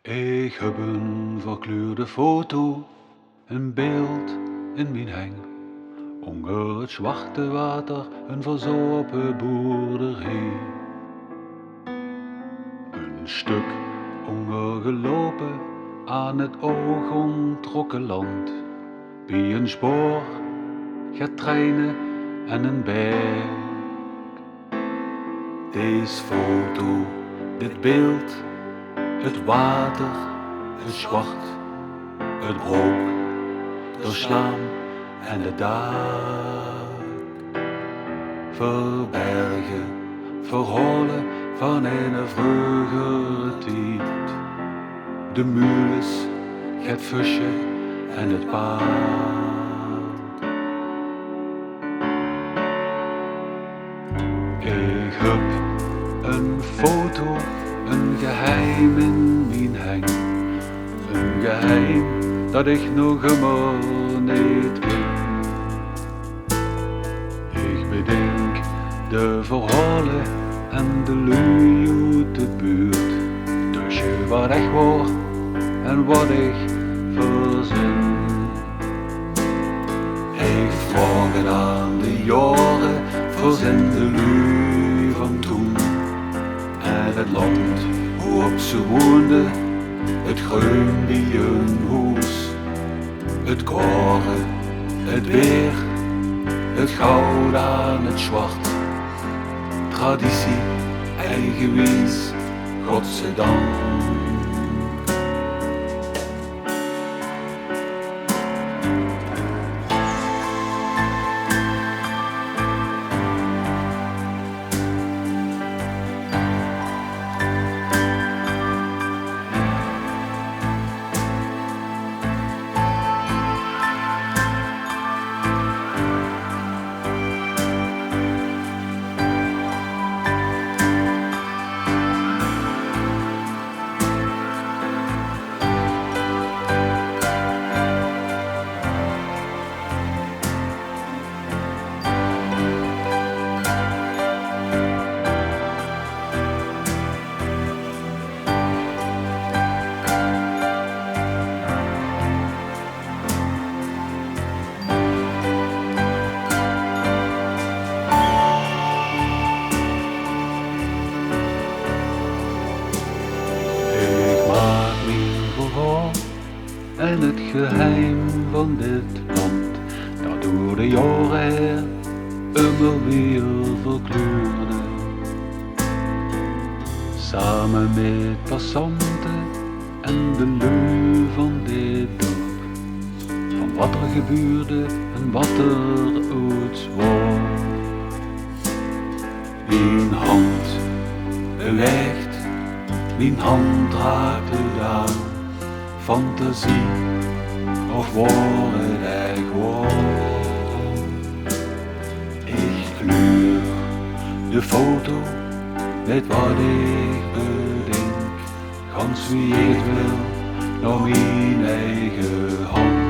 Ik heb een verkleurde foto, een beeld in mijn heng. Onder het zwarte water, een verzopen boerderij. Een stuk ondergelopen aan het oog ontrokken land. Bij een spoor, gaat treinen en een berg. Deze foto, dit beeld, het water is zwart, het rook door slaan en de dag. Verbergen, verhalen van een vroegere tijd. De mules, het visje en het paard. Ik heb een foto, een geheim in mijn heng. Een geheim dat ik nog immer niet ken. Ik bedenk de verhalen en de lui uit de buurt. Tussen wat ik hoor en wat ik verzin. Ik vraag het aan de jaren, verzin de lui van toen. En het land waarop ze woonden, het groen bij hun huis. Het koren, het weer, het goud aan het zwart. Traditie, eigenwijs, godzijdank. En het geheim van dit land, dat door de jaren heen immer weer verkleurde. Samen met passanten en de lui van dit dorp, van wat er gebeurde en wat er ooit was. Mijn hand beweegt, mijn hand raakt het aan. Fantasie of woorden die gewoon. Ik kleur de foto met wat ik bedenk. Gans wie ik wil, naar mijn eigen hand.